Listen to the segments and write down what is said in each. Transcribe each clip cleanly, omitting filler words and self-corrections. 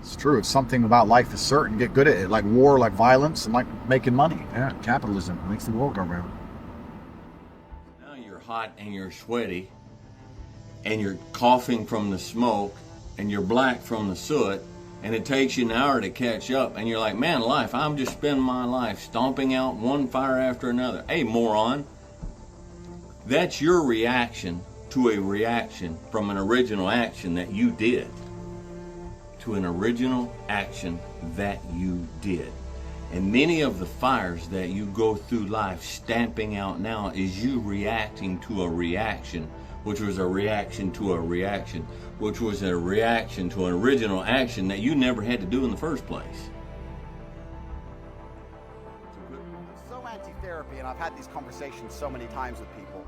It's true. If something about life is certain, get good at it. Like war, like violence, and like making money. Yeah, capitalism makes the world go round. Now you're hot and you're sweaty, and you're coughing from the smoke, and you're black from the soot, and it takes you an hour to catch up, and you're like, man, life, I'm just spending my life stomping out one fire after another. Hey, moron, that's your reaction to a reaction from an original action that you did. To an original action that you did. And many of the fires that you go through life stamping out now is you reacting to a reaction, which was a reaction to a reaction, which was a reaction to an original action that you never had to do in the first place. I'm so anti-therapy, and I've had these conversations so many times with people.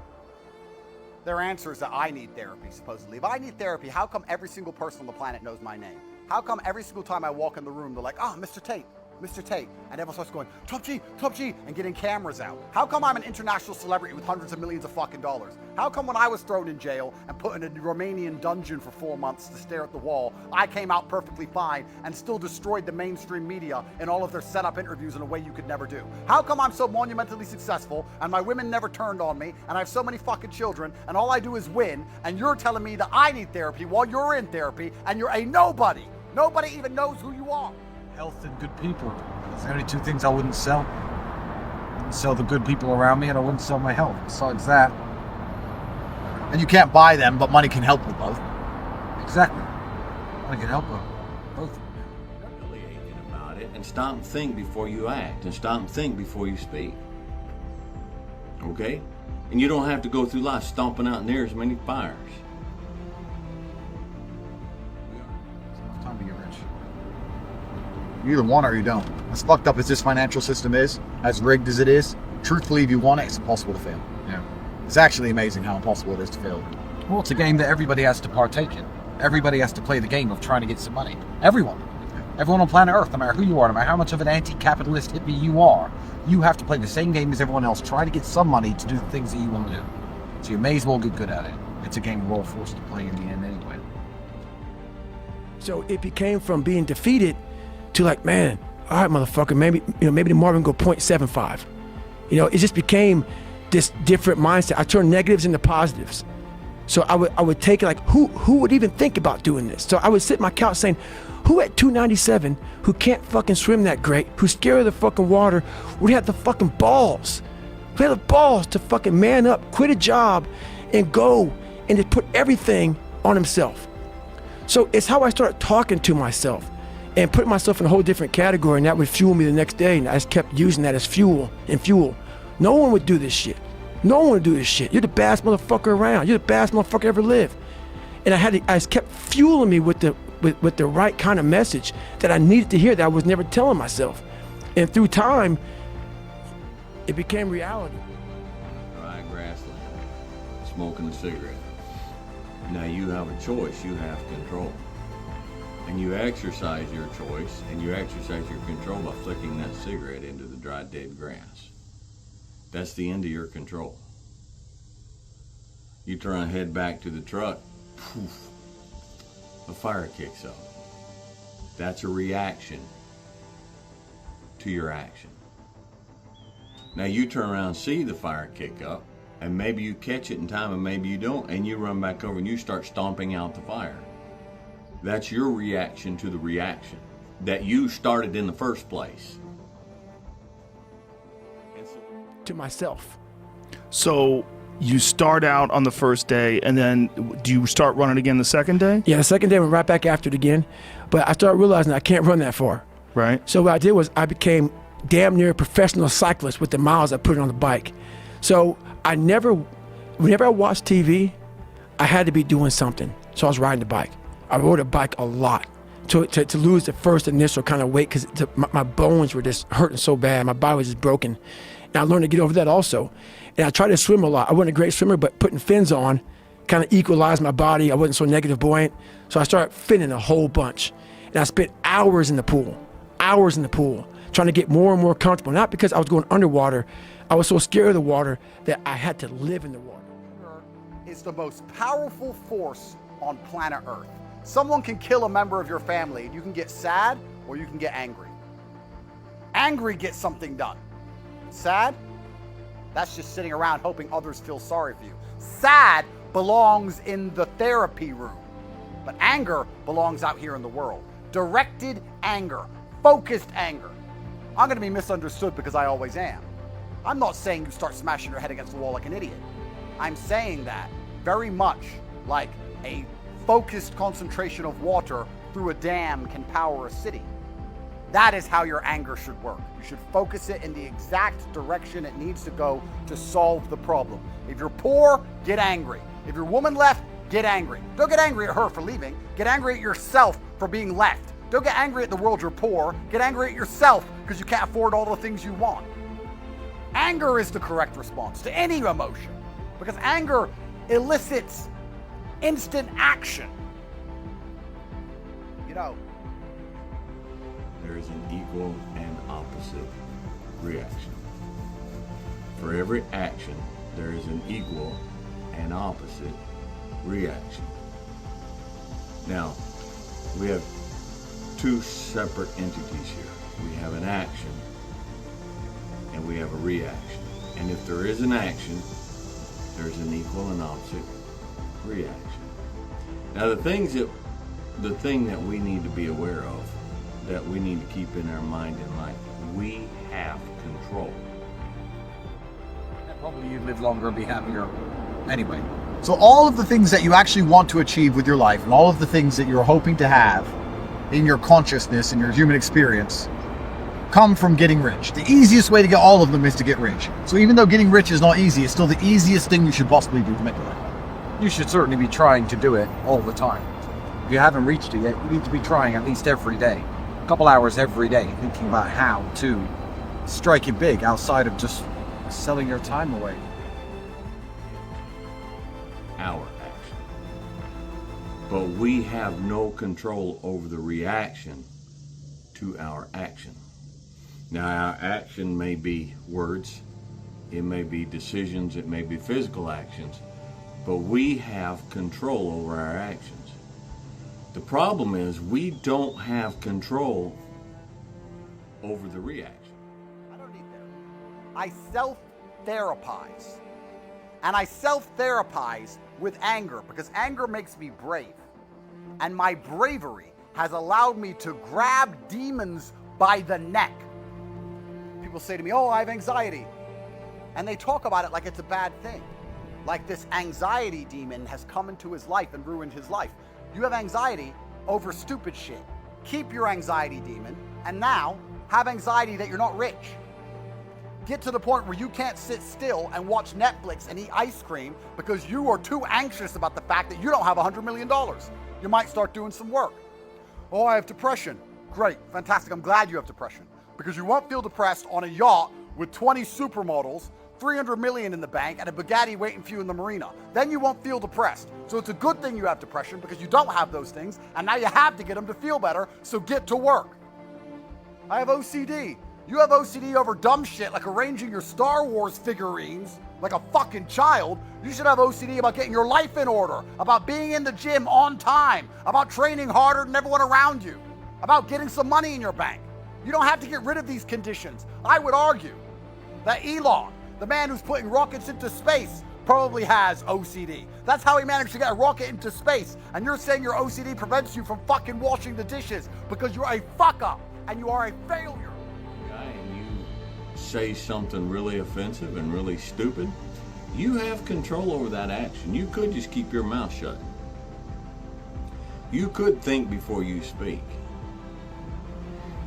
Their answer is that I need therapy, supposedly. If I need therapy, how come every single person on the planet knows my name? How come every single time I walk in the room, they're like, oh, Mr. Tate, Mr. Tate, and everyone starts going, Top G, and getting cameras out? How come I'm an international celebrity with hundreds of millions of fucking dollars? How come when I was thrown in jail and put in a Romanian dungeon for 4 months to stare at the wall, I came out perfectly fine and still destroyed the mainstream media in all of their setup interviews in a way you could never do? How come I'm so monumentally successful and my women never turned on me and I have so many fucking children and all I do is win, and you're telling me that I need therapy while you're in therapy and you're a nobody? Nobody even knows who you are. Health and good people. It's the only two things I wouldn't sell. I wouldn't sell the good people around me, and I wouldn't sell my health. Besides that. And you can't buy them, but money can help with both. Exactly. Money can help with both. Really aching about it, and stop and think before you act, and stop and think before you speak. Okay? And you don't have to go through life stomping out near as many fires. Time to get rich. You either want it or you don't. As fucked up as this financial system is, as rigged as it is, truthfully, if you want it, it's impossible to fail. Yeah. It's actually amazing how impossible it is to fail. Well, it's a game that everybody has to partake in. Everybody has to play the game of trying to get some money. Everyone. Everyone on planet Earth, no matter who you are, no matter how much of an anti-capitalist hippie you are, you have to play the same game as everyone else, try to get some money to do the things that you want to do. So you may as well get good at it. It's a game we're all forced to play in the end anyway. So it became from being defeated to like, man, all right, motherfucker, maybe the Marvin go 0.75. It just became this different mindset. I turned negatives into positives. So I would take it like, who would even think about doing this? So I would sit on my couch saying, who at 297, who can't fucking swim that great, who's scared of the fucking water, would have the fucking balls? Who had the balls to fucking man up, quit a job, and go and just put everything on himself? So it's how I started talking to myself and putting myself in a whole different category, and that would fuel me the next day, and I just kept using that as fuel. No one would do this shit. No one would do this shit. You're the baddest motherfucker around. You're the baddest motherfucker ever lived. And I just kept fueling me with the right kind of message that I needed to hear that I was never telling myself. And through time, it became reality. Dry grassland, smoking a cigarette. Now you have a choice, you have control. And you exercise your choice, and you exercise your control by flicking that cigarette into the dry, dead grass. That's the end of your control. You turn and head back to the truck, poof, the fire kicks up. That's a reaction to your action. Now you turn around and see the fire kick up, and maybe you catch it in time and maybe you don't, and you run back over and you start stomping out the fire. That's your reaction to the reaction that you started in the first place. To myself. So you start out on the first day, and then do you start running again the second day? Yeah, the second day I went right back after it again, but I started realizing I can't run that far. Right. So what I did was I became damn near a professional cyclist with the miles I put on the bike. So whenever I watched TV, I had to be doing something. So I was riding the bike. I rode a bike a lot to lose the first initial kind of weight, because my bones were just hurting so bad. My body was just broken. And I learned to get over that also. And I tried to swim a lot. I wasn't a great swimmer, but putting fins on kind of equalized my body. I wasn't so negative buoyant. So I started finning a whole bunch. And I spent hours in the pool, trying to get more and more comfortable. Not because I was going underwater. I was so scared of the water that I had to live in the water. Is the most powerful force on planet Earth. Someone can kill a member of your family and you can get sad or you can get angry. Angry gets something done. Sad, that's just sitting around hoping others feel sorry for you. Sad belongs in the therapy room, but anger belongs out here in the world. Directed anger, focused anger. I'm gonna be misunderstood because I always am. I'm not saying you start smashing your head against the wall like an idiot. I'm saying that very much like a focused concentration of water through a dam can power a city. That is how your anger should work. You should focus it in the exact direction it needs to go to solve the problem. If you're poor, get angry. If your woman left, get angry. Don't get angry at her for leaving. Get angry at yourself for being left. Don't get angry at the world you're poor. Get angry at yourself because you can't afford all the things you want. Anger is the correct response to any emotion because anger elicits instant action. You know, there is an equal and opposite reaction. For every action, there is an equal and opposite reaction. Now, we have two separate entities here. We have an action and we have a reaction. And if there is an action, there's an equal and opposite reaction. Now, the thing that we need to be aware of, that we need to keep in our mind and life, we have control. And probably you'd live longer and be happier anyway. So all of the things that you actually want to achieve with your life and all of the things that you're hoping to have in your consciousness and your human experience come from getting rich. The easiest way to get all of them is to get rich. So even though getting rich is not easy, it's still the easiest thing you should possibly do to make it happen. You should certainly be trying to do it all the time. If you haven't reached it yet, you need to be trying at least every day. A couple hours every day, thinking about how to strike it big outside of just selling your time away. Our action. But we have no control over the reaction to our action. Now, our action may be words, it may be decisions, it may be physical actions, but we have control over our actions. The problem is we don't have control over the reaction. I don't need therapy. I self-therapize. And I self-therapize with anger because anger makes me brave. And my bravery has allowed me to grab demons by the neck. People say to me, oh, I have anxiety. And they talk about it like it's a bad thing. Like this anxiety demon has come into his life and ruined his life. You have anxiety over stupid shit. Keep your anxiety demon, and now have anxiety that you're not rich. Get to the point where you can't sit still and watch Netflix and eat ice cream because you are too anxious about the fact that you don't have $100 million. You might start doing some work. Oh, I have depression. Great, fantastic. I'm glad you have depression because you won't feel depressed on a yacht with 20 supermodels, 300 million in the bank, and a Bugatti waiting for you in the marina. Then you won't feel depressed. So it's a good thing you have depression because you don't have those things, and now you have to get them to feel better, so get to work. I have OCD. You have OCD over dumb shit like arranging your Star Wars figurines like a fucking child. You should have OCD about getting your life in order, about being in the gym on time, about training harder than everyone around you, about getting some money in your bank. You don't have to get rid of these conditions. I would argue that Elon, the man who's putting rockets into space, probably has OCD. That's how he managed to get a rocket into space. And you're saying your OCD prevents you from fucking washing the dishes because you're a fuck up and you are a failure. And you say something really offensive and really stupid, you have control over that action. You could just keep your mouth shut. You could think before you speak.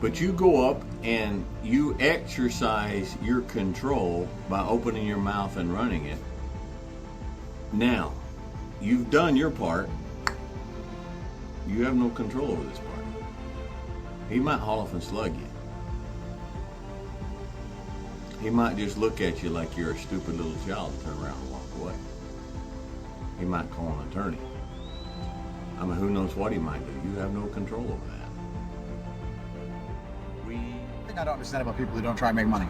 But you go up and you exercise your control by opening your mouth and running it. Now, you've done your part. You have no control over this part. He might haul off and slug you. He might just look at you like you're a stupid little child and turn around and walk away. He might call an attorney. I mean, who knows what he might do. You have no control over that. The thing I don't understand about people who don't try and make money.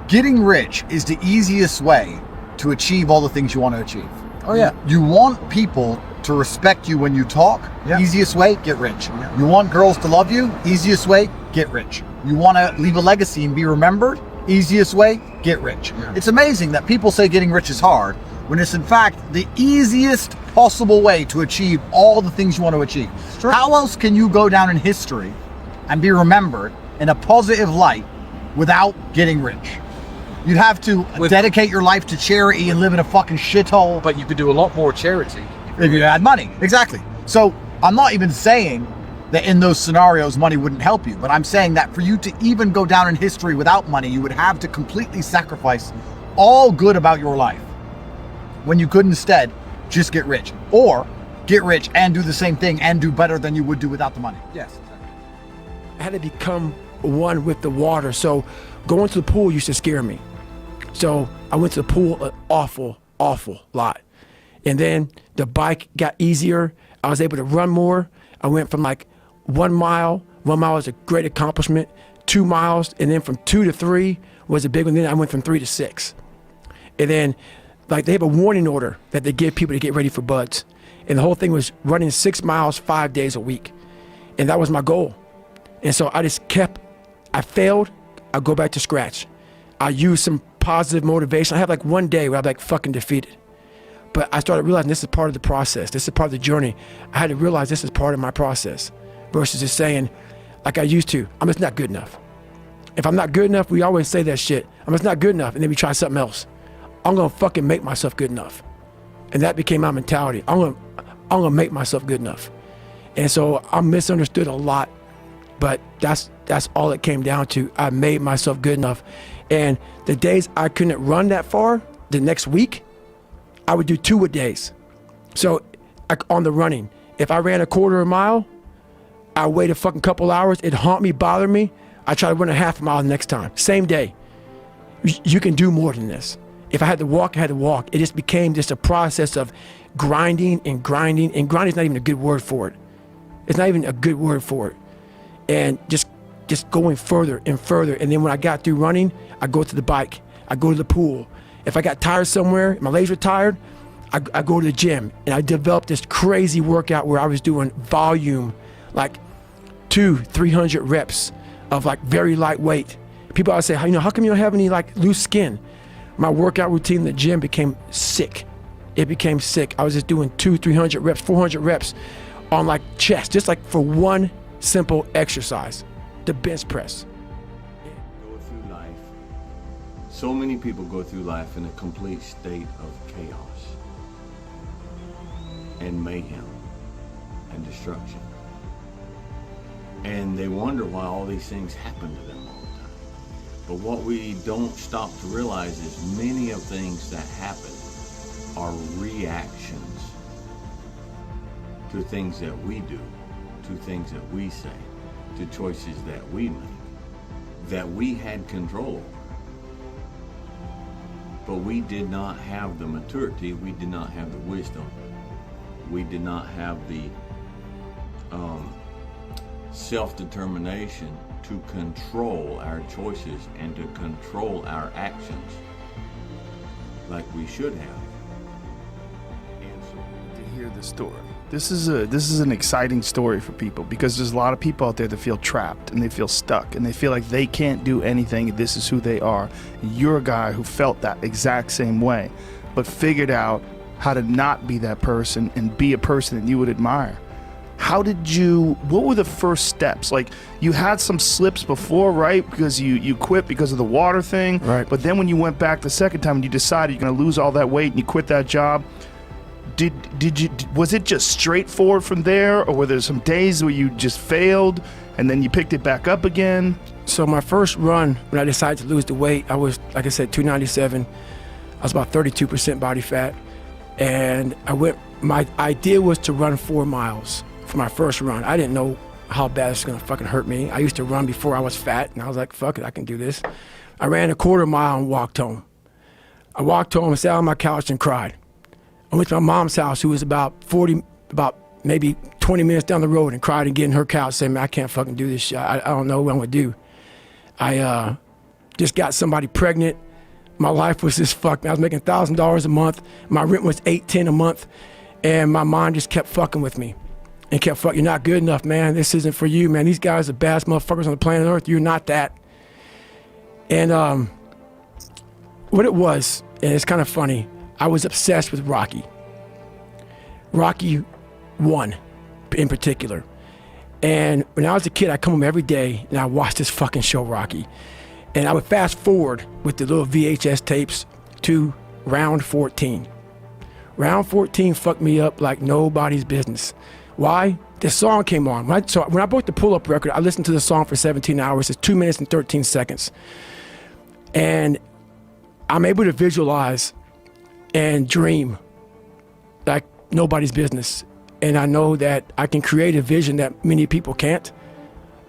Getting rich is the easiest way to achieve all the things you want to achieve. Oh yeah. You want people to respect you when you talk? Yeah. Easiest way, get rich. Yeah. You want girls to love you? Easiest way, get rich. You want to leave a legacy and be remembered? Easiest way, get rich. Yeah. It's amazing that people say getting rich is hard when it's in fact the easiest possible way to achieve all the things you want to achieve. Sure. How else can you go down in history and be remembered in a positive light without getting rich? You'd have to dedicate your life to charity and live in a fucking shithole. But you could do a lot more charity. If you had money. Exactly. So I'm not even saying that in those scenarios money wouldn't help you, but I'm saying that for you to even go down in history without money, you would have to completely sacrifice all good about your life when you could instead just get rich, or get rich and do the same thing and do better than you would do without the money. Yes. I had to become one with the water. So going to the pool used to scare me. So I went to the pool an awful lot. And then the bike got easier. I was able to run more. I went from like 1 mile. 1 mile was a great accomplishment. 2 miles, and then from 2 to 3 was a big one. Then I went from 3 to 6. And then like they have a warning order that they give people to get ready for buds. And the whole thing was running 6 miles 5 days a week. And that was my goal. And so I failed, I go back to scratch. I use some positive motivation. I have like one day where I'm like fucking defeated. But I started realizing this is part of the process. This is part of the journey. I had to realize this is part of my process versus just saying, like I used to, I'm just not good enough. If I'm not good enough, we always say that shit. I'm just not good enough, and then we try something else. I'm gonna fucking make myself good enough. And that became my mentality. I'm gonna make myself good enough. And so I'm misunderstood a lot, but that's all it came down to. I made myself good enough. And the days I couldn't run that far, the next week, I would do 2 a days. So like on the running, if I ran a quarter of a mile, I wait a fucking couple hours, it'd haunt me, bother me. I try to run a half a mile the next time, same day. You can do more than this. If I had to walk, I had to walk. It just became just a process of grinding and grinding, and grinding is not even a good word for it. It's not even a good word for it. And just going further and further. And then when I got through running, I go to the bike, I go to the pool. If I got tired somewhere, my legs were tired, I go to the gym. And I developed this crazy workout where I was doing volume, like 200-300 reps of like very lightweight. People always say, how come you don't have any like loose skin? My workout routine in the gym became sick. It became sick. I was just doing 200-300 reps, 400 reps on like chest, just like for one simple exercise, the bench press. Go through life. So many people go through life in a complete state of chaos and mayhem and destruction. And they wonder why all these things happen to them all the time. But what we don't stop to realize is many of things that happen are reactions to things that we do, to things that we say, to choices that we make, that we had control over. But we did not have the maturity, we did not have the wisdom, we did not have the self-determination to control our choices and to control our actions like we should have. And so To hear the story. This is an exciting story for people because there's a lot of people out there that feel trapped and they feel stuck and they feel like they can't do anything. This is who they are. You're a guy who felt that exact same way, but figured out how to not be that person and be a person that you would admire. What were the first steps? Like, you had some slips before, right? Because you quit because of the water thing. Right. But then when you went back the second time and you decided you're going to lose all that weight and you quit that job, was it just straightforward from there, or were there some days where you just failed and then you picked it back up again? So my first run, when I decided to lose the weight, I was, like I said, 297. I was about 32% body fat. And my idea was to run 4 miles for my first run. I didn't know how bad it's gonna fucking hurt me. I used to run before I was fat, and I was like, fuck it, I can do this. I ran a quarter mile and walked home. I walked home and sat on my couch and cried. I went to my mom's house, who was about maybe 20 minutes down the road, and cried again in her couch, saying, man, I can't fucking do this shit. I don't know what I'm gonna do. I just got somebody pregnant. My life was just fucked. I was making $1,000 a month. My rent was $810 a month. And my mind just kept fucking with me. And kept fucking, you're not good enough, man. This isn't for you, man. These guys are the baddest motherfuckers on the planet Earth. You're not that. And what it was, and it's kind of funny, I was obsessed with Rocky. Rocky 1 in particular. And when I was a kid, I'd come home every day and I watched this fucking show, Rocky. And I would fast forward with the little VHS tapes to round 14. Round 14 fucked me up like nobody's business. Why? This song came on. When I bought the pull-up record, I listened to the song for 17 hours. It's 2 minutes and 13 seconds. And I'm able to visualize and dream like nobody's business. And I know that I can create a vision that many people can't.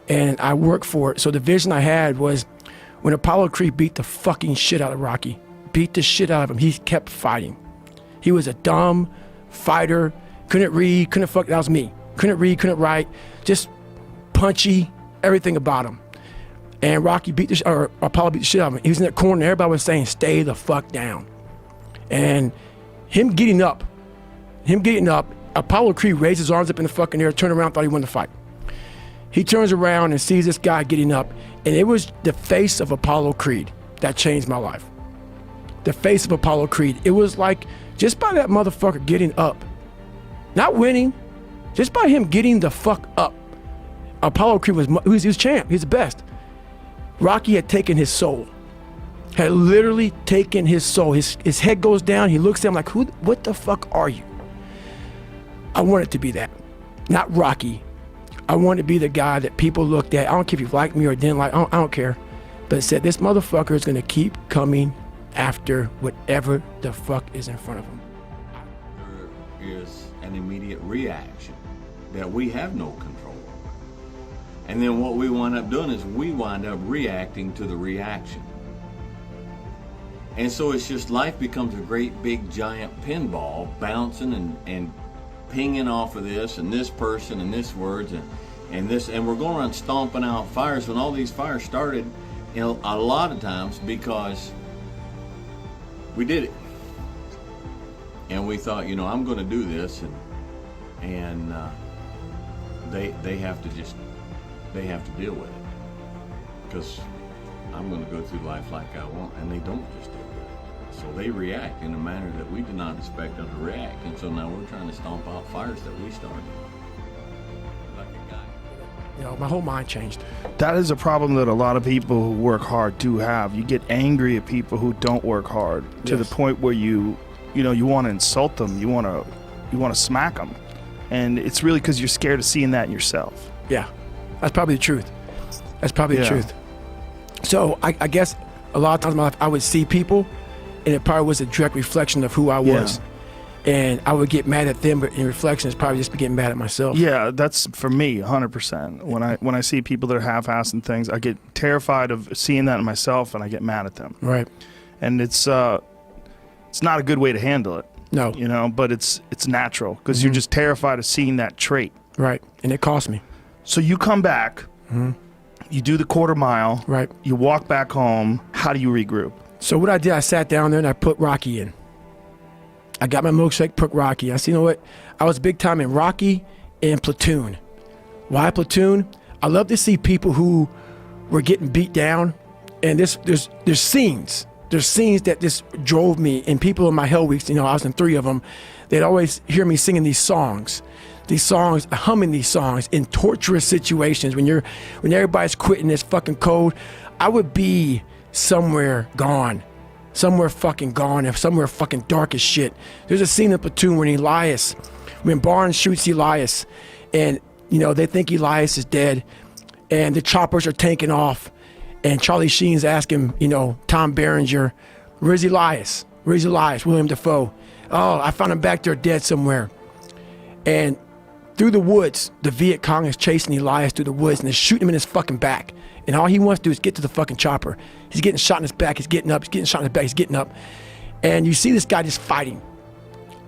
And I work for it. So the vision I had was when Apollo Creed beat the fucking shit out of Rocky, beat the shit out of him, he kept fighting. He was a dumb fighter, couldn't read, couldn't fuck, that was me. Couldn't read, couldn't write, just punchy, everything about him. And Rocky Apollo beat the shit out of him. He was in that corner and everybody was saying, stay the fuck down. And him getting up, Apollo Creed raised his arms up in the fucking air, turned around, thought he won the fight. He turns around and sees this guy getting up, and it was the face of Apollo Creed that changed my life. The face of Apollo Creed. It was like, just by that motherfucker getting up, not winning, just by him getting the fuck up, Apollo Creed was champ, he's the best. Rocky had taken his soul, had literally taken his soul. His head goes down, he looks at him like, what the fuck are you? I wanted to be that, not Rocky. I wanted to be the guy that people looked at. I don't care if you liked me or didn't like, I don't care. But said, this motherfucker is gonna keep coming after whatever the fuck is in front of him. There is an immediate reaction that we have no control over. And then what we wind up doing is we wind up reacting to the reaction. And so it's just life becomes a great big giant pinball bouncing and pinging off of this and this person and this words and this, and we're going around stomping out fires when all these fires started, you know, a lot of times because we did it. And we thought, you know, I'm going to do this, and they have to deal with it because I'm going to go through life like I want, and they don't just deal with it. So they react in a manner that we did not expect them to react, and so now we're trying to stomp out fires that we started. Like a guy. You know, my whole mind changed. That is a problem that a lot of people who work hard do have. You get angry at people who don't work hard to the point where you want to insult them, you want to smack them, and it's really because you're scared of seeing that in yourself. Yeah, that's probably the truth. That's probably the truth. So I guess a lot of times in my life I would see people, and it probably was a direct reflection of who I was. And I would get mad at them, but in reflection, it's probably just getting mad at myself. Yeah, that's for me, 100%. When I see people that are half-assing things, I get terrified of seeing that in myself, and I get mad at them. Right. And it's not a good way to handle it. No. You know, but it's natural because you're just terrified of seeing that trait. Right, and it cost me. So you come back, you do the quarter mile, right? You walk back home. How do you regroup? So what I did, I sat down there and I put Rocky in. I got my milkshake, put Rocky. I said, you know what? I was big time in Rocky and Platoon. Why Platoon? I love to see people who were getting beat down, and there's scenes. There's scenes that just drove me, and people in my Hell Weeks, you know, I was in 3 of them, they'd always hear me singing these songs, humming these songs in torturous situations. When everybody's quitting this fucking code, I would be somewhere gone, somewhere fucking gone, and somewhere fucking dark as shit. There's a scene in Platoon when Barnes shoots Elias, and you know they think Elias is dead, and the choppers are taking off, and Charlie Sheen's asking, you know, Tom Berenger, where's Elias? Where's Elias? William Dafoe. Oh, I found him back there dead somewhere. And through the woods, the Viet Cong is chasing Elias through the woods, and they're shooting him in his fucking back. And all he wants to do is get to the fucking chopper. He's getting shot in his back, he's getting up, he's getting shot in his back, he's getting up. And you see this guy just fighting.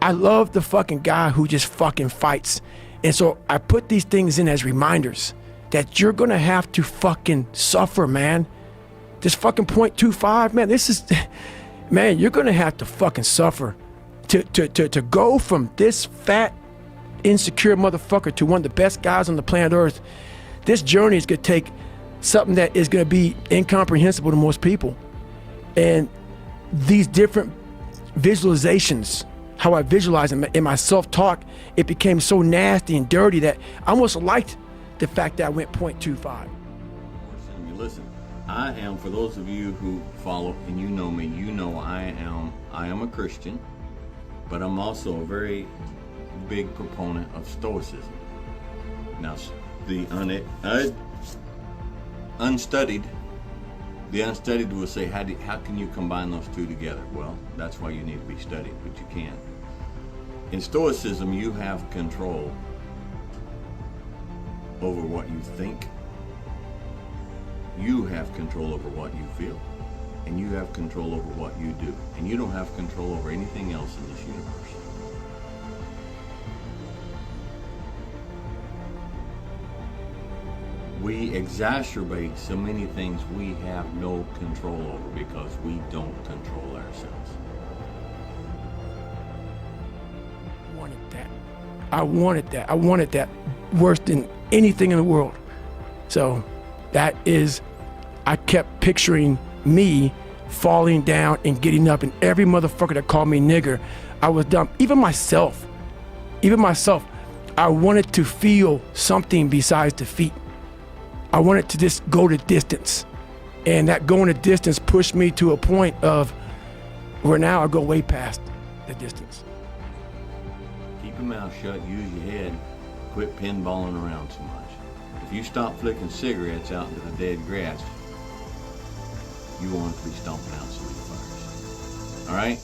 I love the fucking guy who just fucking fights. And so I put these things in as reminders that you're gonna have to fucking suffer, man. This fucking .25, man, man, you're gonna have to fucking suffer to go from this fat, insecure motherfucker to one of the best guys on the planet Earth, this journey is gonna take something that is gonna be incomprehensible to most people. And these different visualizations, how I visualize in my self-talk, it became so nasty and dirty that I almost liked the fact that I went 0.25. Listen, I am, for those of you who follow and you know me, you know I am a Christian, but I'm also a very big proponent of Stoicism. Now, the unstudied will say, how can you combine those two together? Well, that's why you need to be studied, but you can. In Stoicism, you have control over what you think. You have control over what you feel, and you have control over what you do, and you don't have control over anything else in this universe. We exacerbate so many things we have no control over because we don't control ourselves. I wanted that. I wanted that worse than anything in the world. So that is, I kept picturing me falling down and getting up, and every motherfucker that called me nigger, I was dumb. Even myself, I wanted to feel something besides defeat. I wanted to just go the distance. And that going the distance pushed me to a point of where now I go way past the distance. Keep your mouth shut, use your head, quit pinballing around so much. If you stop flicking cigarettes out into the dead grass, you want to be stomping out some of the fires. All right?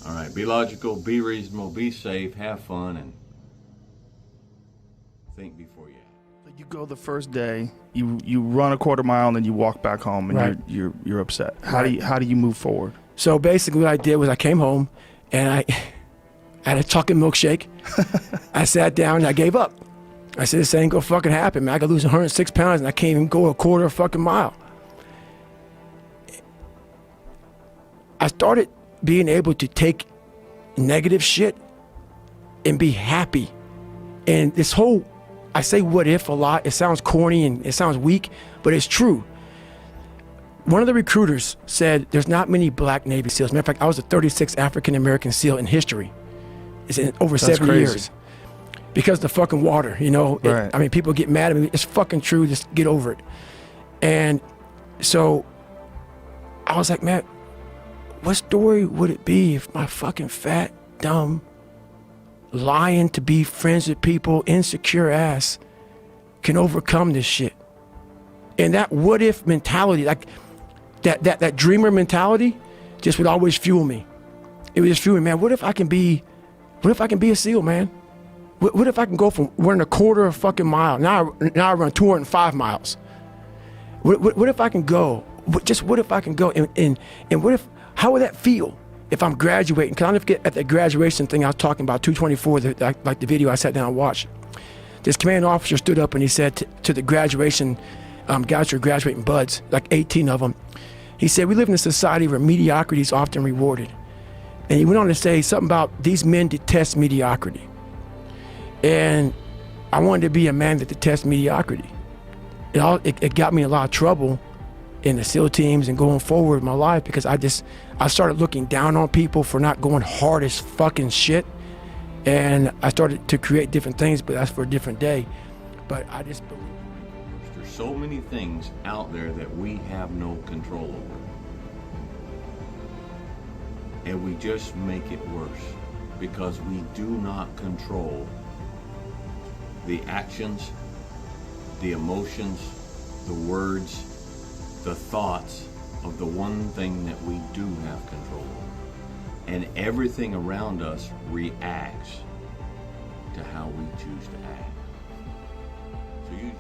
All right, be logical, be reasonable, be safe, have fun, and think before you act. You go the first day, you run a quarter mile, and then you walk back home, and Right. you're upset. How do you move forward? So basically what I did was I came home and I had a chocolate milkshake. I sat down and I gave up. I said, this ain't gonna fucking happen, man. I gotta lose 106 pounds and I can't even go a quarter of a fucking mile. I started being able to take negative shit and be happy. And this whole, I say what if a lot, it sounds corny and it sounds weak, but it's true. One of the recruiters said there's not many black Navy SEALs. Matter of fact, I was the 36th African American SEAL in history. It's in over 70 crazy. years. Because the fucking water, you know. Right. I mean, people get mad at me. It's fucking true. Just get over it. And so I was like, man, what story would it be if my fucking fat, dumb, lying to be friends with people, insecure ass can overcome this shit? And that what if mentality, like that dreamer mentality, just would always fuel me. It would just fuel me, man. What if I can be a SEAL, man? What if I can go from running a quarter of a fucking mile, now I run 205 miles. What if I can go? What if I can go? And what if, how would that feel if I'm graduating? Because I'll never forget at the graduation thing I was talking about, 224, like the video I sat down and watched. This commanding officer stood up and he said to the graduation guys who are graduating buds, like 18 of them, he said, we live in a society where mediocrity is often rewarded. And he went on to say something about these men detest mediocrity. And I wanted to be a man that detests mediocrity. It got me in a lot of trouble in the SEAL teams and going forward in my life because I started looking down on people for not going hard as fucking shit. And I started to create different things, but that's for a different day. But I just believe. There's so many things out there that we have no control over. And we just make it worse because we do not control the actions, the emotions, the words, the thoughts of the one thing that we do have control over. And everything around us reacts to how we choose to act. So usually